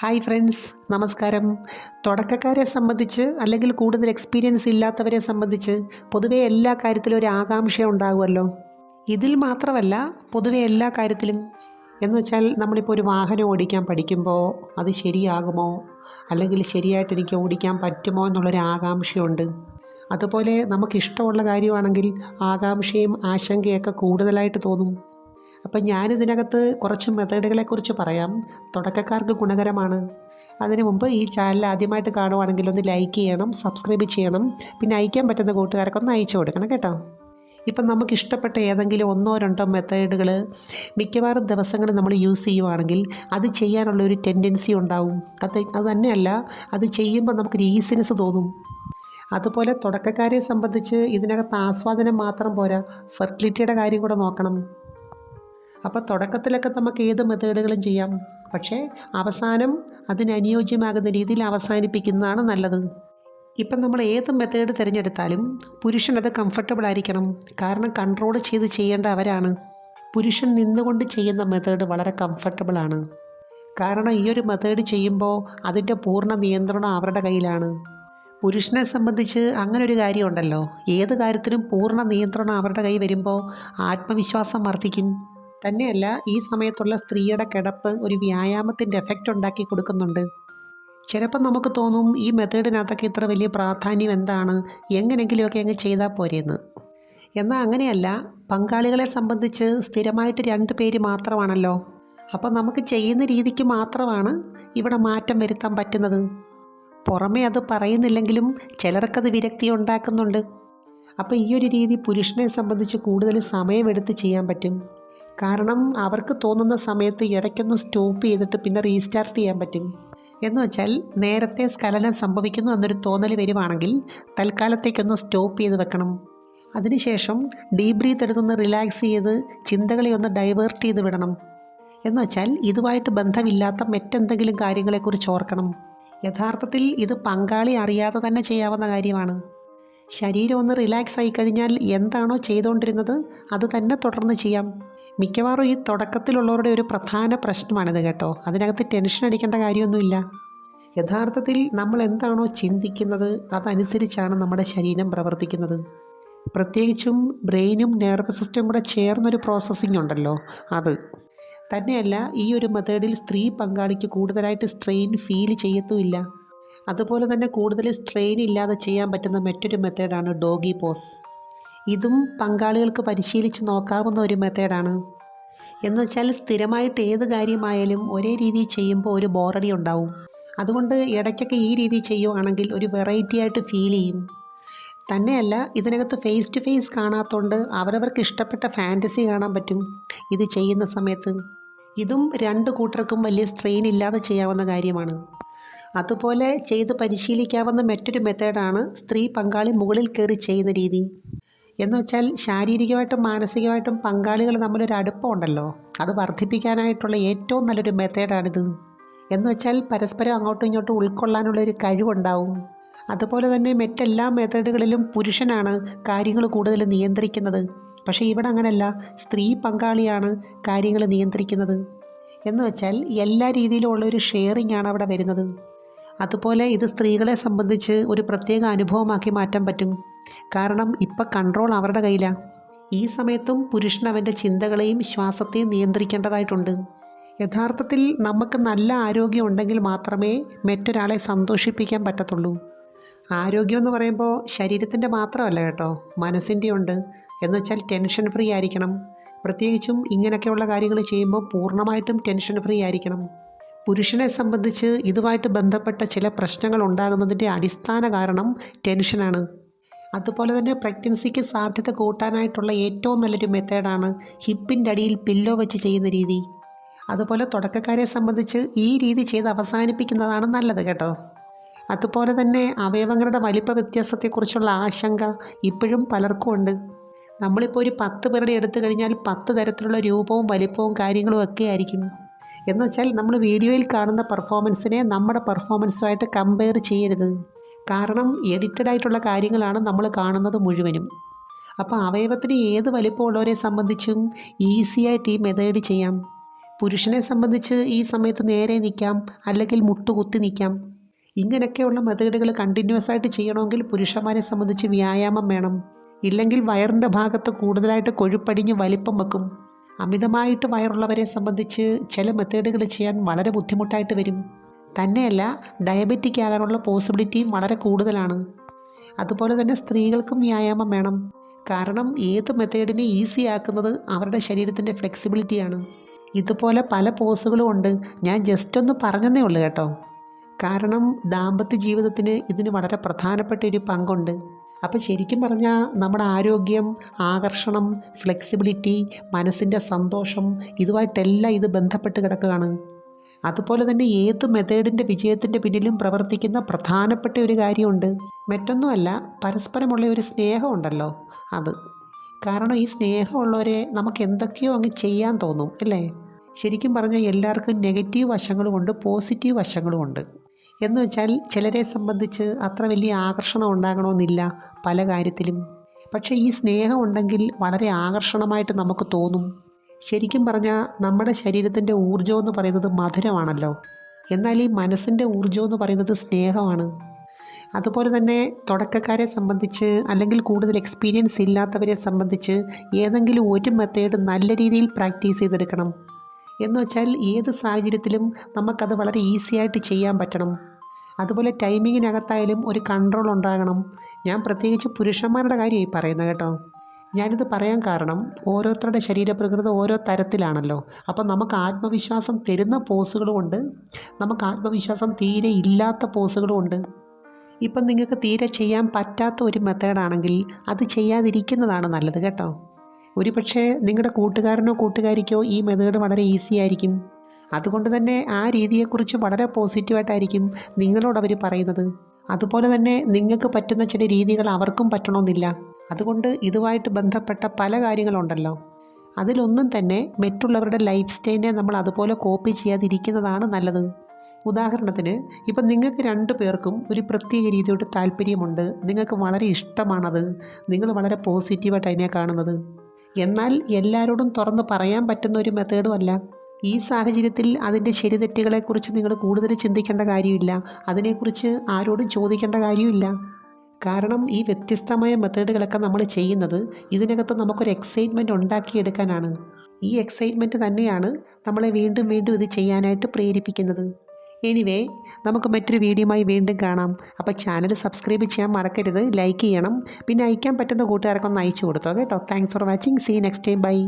Hi friends, നമസ്കാരം. തുടക്കക്കാരെ സംബന്ധിച്ച് അല്ലെങ്കിൽ കൂടുതൽ എക്സ്പീരിയൻസ് ഇല്ലാത്തവരെ സംബന്ധിച്ച് പൊതുവേ എല്ലാ കാര്യത്തിലും ഒരു ആകാംക്ഷ ഉണ്ടാകുമല്ലോ. ഇതിൽ മാത്രമല്ല, പൊതുവേ എല്ലാ കാര്യത്തിലും എന്ന് വെച്ചാൽ നമ്മളിപ്പോൾ ഒരു വാഹനം ഓടിക്കാൻ പഠിക്കുമ്പോൾ അത് ശരിയാകുമോ, അല്ലെങ്കിൽ ശരിയായിട്ട് എനിക്ക് ഓടിക്കാൻ പറ്റുമോ എന്നുള്ളൊരു ആകാംക്ഷയുണ്ട്. അതുപോലെ നമുക്കിഷ്ടമുള്ള കാര്യമാണെങ്കിൽ ആകാംക്ഷയും ആശങ്കയൊക്കെ കൂടുതലായിട്ട് തോന്നും. അപ്പം ഞാനിതിനകത്ത് കുറച്ച് മെത്തേഡുകളെക്കുറിച്ച് പറയാം. തുടക്കക്കാർക്ക് ഗുണകരമാണ്. അതിനു മുമ്പ് ഈ ചാനൽ ആദ്യമായിട്ട് കാണുവാണെങ്കിൽ ഒന്ന് ലൈക്ക് ചെയ്യണം, സബ്സ്ക്രൈബ് ചെയ്യണം, പിന്നെ അയക്കാൻ പറ്റുന്ന കൂട്ടുകാർക്കൊന്ന് അയച്ചു കൊടുക്കണം കേട്ടോ. ഇപ്പം നമുക്കിഷ്ടപ്പെട്ട ഏതെങ്കിലും ഒന്നോ രണ്ടോ മെത്തേഡുകൾ മിക്കവാറും ദിവസങ്ങളിൽ നമ്മൾ യൂസ് ചെയ്യുവാണെങ്കിൽ അത് ചെയ്യാനുള്ളൊരു ടെൻഡൻസി ഉണ്ടാവും. അത് തന്നെയല്ല, അത് ചെയ്യുമ്പോൾ നമുക്കൊരു ഈസിനെസ് തോന്നും. അതുപോലെ തുടക്കക്കാരെ സംബന്ധിച്ച് ഇതിനകത്ത് ആസ്വാദനം മാത്രം പോരാ, ഫെർട്ടിലിറ്റിയുടെ കാര്യം കൂടെ നോക്കണം. അപ്പോൾ തുടക്കത്തിലൊക്കെ നമുക്ക് ഏത് മെത്തേഡുകളും ചെയ്യാം, പക്ഷേ അവസാനം അതിനനുയോജ്യമാകുന്ന രീതിയിൽ അവസാനിപ്പിക്കുന്നതാണ് നല്ലത്. ഇപ്പം നമ്മൾ ഏത് മെത്തേഡ് തിരഞ്ഞെടുത്താലും പുരുഷനത് കംഫർട്ടബിൾ ആയിരിക്കണം. കാരണം കൺട്രോൾ ചെയ്ത് ചെയ്യേണ്ട അവരാണ്. പുരുഷൻ നിന്നുകൊണ്ട് ചെയ്യുന്ന മെത്തേഡ് വളരെ കംഫർട്ടബിളാണ്. കാരണം ഈ ഒരു മെത്തേഡ് ചെയ്യുമ്പോൾ അതിൻ്റെ പൂർണ്ണ നിയന്ത്രണം അവരുടെ കയ്യിലാണ്. പുരുഷനെ സംബന്ധിച്ച് അങ്ങനെ ഒരു കാര്യമുണ്ടല്ലോ, ഏത് കാര്യത്തിനും പൂർണ്ണ നിയന്ത്രണം അവരുടെ കൈ വരുമ്പോൾ ആത്മവിശ്വാസം വർദ്ധിക്കും. തന്നെയല്ല, ഈ സമയത്തുള്ള സ്ത്രീയുടെ കിടപ്പ് ഒരു വ്യായാമത്തിൻ്റെ എഫക്റ്റ് ഉണ്ടാക്കി കൊടുക്കുന്നുണ്ട്. ചിലപ്പോൾ നമുക്ക് തോന്നും ഈ മെത്തേഡിനകത്തൊക്കെ ഇത്ര വലിയ പ്രാധാന്യം എന്താണ്, എങ്ങനെയെങ്കിലുമൊക്കെ അങ്ങ് ചെയ്താൽ പോരെയെന്ന്. എന്നാൽ അങ്ങനെയല്ല. പങ്കാളികളെ സംബന്ധിച്ച് സ്ഥിരമായിട്ട് 2 പേര് മാത്രമാണല്ലോ. അപ്പം നമുക്ക് ചെയ്യുന്ന രീതിക്ക് മാത്രമാണ് ഇവിടെ മാറ്റം വരുത്താൻ പറ്റുന്നത്. പുറമേ അത് പറയുന്നില്ലെങ്കിലും ചിലർക്കത് വിരക്തി ഉണ്ടാക്കുന്നുണ്ട്. അപ്പോൾ ഈ ഒരു രീതി പുരുഷനെ സംബന്ധിച്ച് കൂടുതൽ സമയമെടുത്ത് ചെയ്യാൻ പറ്റും. കാരണം അവർക്ക് തോന്നുന്ന സമയത്ത് ഇടയ്ക്കൊന്ന് സ്റ്റോപ്പ് ചെയ്തിട്ട് പിന്നെ റീസ്റ്റാർട്ട് ചെയ്യാൻ പറ്റും. എന്ന് വെച്ചാൽ നേരത്തെ സ്ഖലനം സംഭവിക്കുന്നു എന്നൊരു തോന്നൽ വരുവാണെങ്കിൽ തൽക്കാലത്തേക്കൊന്ന് സ്റ്റോപ്പ് ചെയ്ത് വെക്കണം. അതിനുശേഷം ഡീപ് ബ്രീത്ത് എടുത്തൊന്ന് റിലാക്സ് ചെയ്ത് ചിന്തകളെ ഒന്ന് ഡൈവേർട്ട് ചെയ്ത് വിടണം. എന്ന് വെച്ചാൽ ഇതുമായിട്ട് ബന്ധമില്ലാത്ത മറ്റെന്തെങ്കിലും കാര്യങ്ങളെക്കുറിച്ച് ഓർക്കണം. യഥാർത്ഥത്തിൽ ഇത് പങ്കാളി അറിയാതെ തന്നെ ചെയ്യാവുന്ന കാര്യമാണ്. ശരീരം ഒന്ന് റിലാക്സ് ആയി കഴിഞ്ഞാൽ എന്താണോ ചെയ്തുകൊണ്ടിരുന്നത് അത് തന്നെ തുടർന്ന് ചെയ്യാം. മിക്കവാറും ഈ തുടക്കത്തിലുള്ളവരുടെ ഒരു പ്രധാന പ്രശ്നമാണിത് കേട്ടോ. അതിനകത്ത് ടെൻഷൻ അടിക്കേണ്ട കാര്യമൊന്നുമില്ല. യഥാർത്ഥത്തിൽ നമ്മൾ എന്താണോ ചിന്തിക്കുന്നത് അതനുസരിച്ചാണ് നമ്മുടെ ശരീരം പ്രവർത്തിക്കുന്നത്. പ്രത്യേകിച്ചും ബ്രെയിനും നെർവ് സിസ്റ്റം കൂടെ ചേർന്നൊരു പ്രോസസ്സിംഗ് ഉണ്ടല്ലോ, അത് തന്നെയല്ല. ഈ ഒരു മെത്തേഡിൽ സ്ത്രീ പങ്കാളിക്ക് കൂടുതലായിട്ട് സ്ട്രെയിൻ ഫീൽ ചെയ്യത്തുമില്ല. അതുപോലെ തന്നെ കൂടുതൽ സ്ട്രെയിൻ ഇല്ലാതെ ചെയ്യാൻ പറ്റുന്ന മറ്റൊരു മെത്തേഡാണ് ഡോഗി പോസ്. ഇതും പങ്കാളികൾക്ക് പരിശീലിച്ച് നോക്കാവുന്ന ഒരു മെത്തേഡാണ്. എന്ന് വെച്ചാൽ സ്ഥിരമായിട്ട് ഏത് കാര്യമായാലും ഒരേ രീതിയിൽ ചെയ്യുമ്പോൾ ഒരു ബോറടി ഉണ്ടാവും. അതുകൊണ്ട് ഇടയ്ക്കൊക്കെ ഈ രീതി ചെയ്യുവാണെങ്കിൽ ഒരു വെറൈറ്റി ആയിട്ട് ഫീൽ ചെയ്യും. തന്നെയല്ല, ഇതിനകത്ത് ഫേസ് ടു ഫേസ് കാണാത്തതുകൊണ്ട് അവരവർക്ക് ഇഷ്ടപ്പെട്ട ഫാൻറ്റസി കാണാൻ പറ്റും ഇത് ചെയ്യുന്ന സമയത്ത്. ഇതും 2 കൂട്ടർക്കും വലിയ സ്ട്രെയിൻ ഇല്ലാതെ ചെയ്യാവുന്ന കാര്യമാണ്. അതുപോലെ ചെയ്ത് പരിശീലിക്കാവുന്ന മറ്റൊരു മെത്തേഡാണ് സ്ത്രീ പങ്കാളി മുകളിൽ കയറി ചെയ്യുന്ന രീതി. എന്ന് വെച്ചാൽ ശാരീരികമായിട്ടും മാനസികമായിട്ടും പങ്കാളികൾ തമ്മിലൊരു അടുപ്പമുണ്ടല്ലോ, അത് വർദ്ധിപ്പിക്കാനായിട്ടുള്ള ഏറ്റവും നല്ലൊരു മെത്തേഡാണിത്. എന്ന് വെച്ചാൽ പരസ്പരം അങ്ങോട്ടും ഇങ്ങോട്ടും ഉൾക്കൊള്ളാനുള്ളൊരു കഴിവുണ്ടാവും. അതുപോലെ തന്നെ മറ്റെല്ലാ മെത്തേഡുകളിലും പുരുഷനാണ് കാര്യങ്ങൾ കൂടുതൽ നിയന്ത്രിക്കുന്നത്. പക്ഷേ ഇവിടെ അങ്ങനെയല്ല, സ്ത്രീ പങ്കാളിയാണ് കാര്യങ്ങൾ നിയന്ത്രിക്കുന്നത്. എന്ന് വെച്ചാൽ എല്ലാ രീതിയിലും ഉള്ളൊരു ഷെയറിംഗ് ആണ് അവിടെ വരുന്നത്. അതുപോലെ ഇത് സ്ത്രീകളെ സംബന്ധിച്ച് ഒരു പ്രത്യേക അനുഭവമാക്കി മാറ്റാൻ പറ്റും. കാരണം ഇപ്പം കൺട്രോൾ അവരുടെ കയ്യിലാണ്. ഈ സമയത്തും പുരുഷൻ അവൻ്റെ ചിന്തകളെയും ശ്വാസത്തെയും നിയന്ത്രിക്കേണ്ടതായിട്ടുണ്ട്. യഥാർത്ഥത്തിൽ നമുക്ക് നല്ല ആരോഗ്യം ഉണ്ടെങ്കിൽ മാത്രമേ മറ്റൊരാളെ സന്തോഷിപ്പിക്കാൻ പറ്റത്തുള്ളൂ. ആരോഗ്യം എന്ന് പറയുമ്പോൾ ശരീരത്തിൻ്റെ മാത്രമല്ല കേട്ടോ, മനസ്സിൻ്റെ ഉണ്ട്. എന്ന് വെച്ചാൽ ടെൻഷൻ ഫ്രീ ആയിരിക്കണം. പ്രത്യേകിച്ചും ഇങ്ങനെയൊക്കെയുള്ള കാര്യങ്ങൾ ചെയ്യുമ്പോൾ പൂർണ്ണമായിട്ടും ടെൻഷൻ ഫ്രീ ആയിരിക്കണം. പുരുഷനെ സംബന്ധിച്ച് ഇതുമായിട്ട് ബന്ധപ്പെട്ട ചില പ്രശ്നങ്ങൾ ഉണ്ടാകുന്നതിൻ്റെ അടിസ്ഥാന കാരണം ടെൻഷനാണ്. അതുപോലെ തന്നെ പ്രഗ്നൻസിക്ക് സാധ്യത കൂട്ടാനായിട്ടുള്ള ഏറ്റവും നല്ലൊരു മെത്തേഡാണ് ഹിപ്പിൻ്റെ അടിയിൽ പില്ലോ വെച്ച് ചെയ്യുന്ന രീതി. അതുപോലെ തുടക്കക്കാരെ സംബന്ധിച്ച് ഈ രീതി ചെയ്ത് അവസാനിപ്പിക്കുന്നതാണ് നല്ലത് കേട്ടോ. അതുപോലെ തന്നെ അവയവങ്ങളുടെ വലിപ്പ വ്യത്യാസത്തെക്കുറിച്ചുള്ള ആശങ്ക ഇപ്പോഴും പലർക്കും ഉണ്ട്. നമ്മളിപ്പോൾ ഒരു 10 പേരുടെ എടുത്തു കഴിഞ്ഞാൽ 10 തരത്തിലുള്ള രൂപവും വലിപ്പവും കാര്യങ്ങളും ഒക്കെ ആയിരിക്കും. എന്ന് വെച്ചാൽ നമ്മൾ വീഡിയോയിൽ കാണുന്ന പെർഫോമൻസിനെ നമ്മുടെ പെർഫോമൻസുമായിട്ട് കമ്പയർ ചെയ്യരുത്. കാരണം എഡിറ്റഡ് ആയിട്ടുള്ള കാര്യങ്ങളാണ് നമ്മൾ കാണുന്നത് മുഴുവനും. അപ്പോൾ അവയവത്തിന് ഏത് വലിപ്പമുള്ളവരെ സംബന്ധിച്ചും ഈസിയായിട്ട് ഈ മെത്തേഡ് ചെയ്യാം. പുരുഷനെ സംബന്ധിച്ച് ഈ സമയത്ത് നേരെ നിൽക്കാം, അല്ലെങ്കിൽ മുട്ടുകുത്തി നിൽക്കാം. ഇങ്ങനെയൊക്കെയുള്ള മെത്തേഡുകൾ കണ്ടിന്യൂസ് ആയിട്ട് ചെയ്യണമെങ്കിൽ പുരുഷന്മാരെ സംബന്ധിച്ച് വ്യായാമം വേണം. ഇല്ലെങ്കിൽ വയറിൻ്റെ ഭാഗത്ത് കൂടുതലായിട്ട് കൊഴുപ്പടിഞ്ഞ് വലിപ്പം വെക്കും. അമിതമായിട്ട് വയറുള്ളവരെ സംബന്ധിച്ച് ചില മെത്തേഡുകൾ ചെയ്യാൻ വളരെ ബുദ്ധിമുട്ടായിട്ട് വരും. തന്നെയല്ല, ഡയബറ്റിക് ആകാനുള്ള പോസിബിലിറ്റിയും വളരെ കൂടുതലാണ്. അതുപോലെ തന്നെ സ്ത്രീകൾക്കും വ്യായാമം വേണം. കാരണം ഏത് മെത്തേഡിനെ ഈസി ആക്കുന്നത് അവരുടെ ശരീരത്തിൻ്റെ ഫ്ലെക്സിബിലിറ്റിയാണ്. ഇതുപോലെ പല പോസുകളും ഉണ്ട്. ഞാൻ ജസ്റ്റ് ഒന്ന് പറഞ്ഞതേ ഉള്ളൂ കേട്ടോ. കാരണം ദാമ്പത്യ ജീവിതത്തിന് ഇതിന് വളരെ പ്രധാനപ്പെട്ട ഒരു പങ്കുണ്ട്. അപ്പോൾ ശരിക്കും പറഞ്ഞാൽ നമ്മുടെ ആരോഗ്യം, ആകർഷണം, ഫ്ലെക്സിബിലിറ്റി, മനസ്സിൻ്റെ സന്തോഷം, ഇതുമായിട്ടെല്ലാം ഇത് ബന്ധപ്പെട്ട് കിടക്കുകയാണ്. അതുപോലെ തന്നെ ഏത് മെത്തേഡിൻ്റെ വിജയത്തിൻ്റെ പിന്നിലും പ്രവർത്തിക്കുന്ന പ്രധാനപ്പെട്ട ഒരു കാര്യമുണ്ട്. മറ്റൊന്നുമല്ല, പരസ്പരമുള്ള ഒരു സ്നേഹമുണ്ടല്ലോ, അത്. കാരണം ഈ സ്നേഹമുള്ളവരെ നമുക്ക് എന്തൊക്കെയോ അങ്ങ് ചെയ്യാൻ തോന്നും, അല്ലേ? ശരിക്കും പറഞ്ഞാൽ എല്ലാവർക്കും നെഗറ്റീവ് വശങ്ങളുമുണ്ട്, പോസിറ്റീവ് വശങ്ങളുമുണ്ട്. എന്ന് വെച്ചാൽ ചിലരെ സംബന്ധിച്ച് അത്ര വലിയ ആകർഷണം ഉണ്ടാകണമെന്നില്ല പല കാര്യത്തിലും. പക്ഷേ ഈ സ്നേഹം ഉണ്ടെങ്കിൽ വളരെ ആകർഷണമായിട്ട് നമുക്ക് തോന്നും. ശരിക്കും പറഞ്ഞാൽ നമ്മുടെ ശരീരത്തിൻ്റെ ഊർജ്ജം എന്ന് പറയുന്നത് മധുരമാണല്ലോ. എന്നാൽ ഈ മനസ്സിൻ്റെ ഊർജ്ജം എന്ന് പറയുന്നത് സ്നേഹമാണ്. അതുപോലെ തന്നെ തുടക്കക്കാരെ സംബന്ധിച്ച്, അല്ലെങ്കിൽ കൂടുതൽ എക്സ്പീരിയൻസ് ഇല്ലാത്തവരെ സംബന്ധിച്ച് ഏതെങ്കിലും ഒരു മെത്തേഡ് നല്ല രീതിയിൽ പ്രാക്ടീസ് ചെയ്തെടുക്കണം. എന്ന് വെച്ചാൽ ഏത് സാഹചര്യത്തിലും നമുക്കത് വളരെ ഈസി ആയിട്ട് ചെയ്യാൻ പറ്റണം. അതുപോലെ ടൈമിങ്ങിനകത്തായാലും ഒരു കൺട്രോൾ ഉണ്ടാകണം. ഞാൻ പ്രത്യേകിച്ച് പുരുഷന്മാരുടെ കാര്യമായി പറയുന്നത് കേട്ടോ. ഞാനിത് പറയാൻ കാരണം ഓരോരുത്തരുടെ ശരീരപ്രകൃതം ഓരോ തരത്തിലാണല്ലോ. അപ്പോൾ നമുക്ക് ആത്മവിശ്വാസം തരുന്ന പോസുകളുമുണ്ട്, നമുക്ക് ആത്മവിശ്വാസം തീരെ ഇല്ലാത്ത പോസുകളുമുണ്ട്. ഇപ്പം നിങ്ങൾക്ക് തീരെ ചെയ്യാൻ പറ്റാത്ത ഒരു മെത്തേഡാണെങ്കിൽ അത് ചെയ്യാതിരിക്കുന്നതാണ് നല്ലത് കേട്ടോ. ഒരുപക്ഷെ നിങ്ങളുടെ കൂട്ടുകാരനോ കൂട്ടുകാരിക്കോ ഈ മെത്തേഡ് വളരെ ഈസി ആയിരിക്കും. അതുകൊണ്ട് തന്നെ ആ രീതിയെക്കുറിച്ച് വളരെ പോസിറ്റീവായിട്ടായിരിക്കും നിങ്ങളോട് അവർ പറയുന്നത്. അതുപോലെ തന്നെ നിങ്ങൾക്ക് പറ്റുന്ന ചില രീതികൾ അവർക്കും പറ്റണമെന്നില്ല. അതുകൊണ്ട് ഇതുമായിട്ട് ബന്ധപ്പെട്ട പല കാര്യങ്ങളുണ്ടല്ലോ. അതിലൊന്നും തന്നെ മറ്റുള്ളവരുടെ ലൈഫ് സ്റ്റൈലിനെ നമ്മൾ അതുപോലെ കോപ്പി ചെയ്യാതിരിക്കുന്നതാണ് നല്ലത്. ഉദാഹരണത്തിന്, ഇപ്പം നിങ്ങൾക്ക് 2 പേർക്കും ഒരു പ്രത്യേക രീതിയോട് താല്പര്യമുണ്ട്, നിങ്ങൾക്ക് വളരെ ഇഷ്ടമാണത്, നിങ്ങൾ വളരെ പോസിറ്റീവായിട്ട് അതിനെ കാണുന്നത്. എന്നാൽ എല്ലാവരോടും തുറന്ന് പറയാൻ പറ്റുന്ന ഒരു മെത്തേഡും അല്ല. ഈ സാഹചര്യത്തിൽ അതിൻ്റെ ശരിതെറ്റുകളെക്കുറിച്ച് നിങ്ങൾ കൂടുതൽ ചിന്തിക്കേണ്ട കാര്യമില്ല, അതിനെക്കുറിച്ച് ആരോടും ചോദിക്കേണ്ട കാര്യമില്ല. കാരണം ഈ വ്യത്യസ്തമായ മെത്തേഡുകളൊക്കെ നമ്മൾ ചെയ്യുന്നത് ഇതിനകത്ത് നമുക്കൊരു എക്സൈറ്റ്മെൻറ്റ് ഉണ്ടാക്കിയെടുക്കാനാണ്. ഈ എക്സൈറ്റ്മെൻറ്റ് തന്നെയാണ് നമ്മളെ വീണ്ടും വീണ്ടും ഇത് ചെയ്യാനായിട്ട് പ്രേരിപ്പിക്കുന്നത്. എനിവേ, നമുക്ക് മറ്റൊരു വീഡിയോയുമായി വീണ്ടും കാണാം. അപ്പോൾ ചാനൽ സബ്സ്ക്രൈബ് ചെയ്യാൻ മറക്കരുത്, ലൈക്ക് ചെയ്യണം. പിന്നെ അയക്കാൻ പറ്റുന്ന കൂട്ടുകാർക്കൊന്ന് അയച്ചു കൊടുത്തോ കേട്ടോ. Thanks for watching. See next time. By.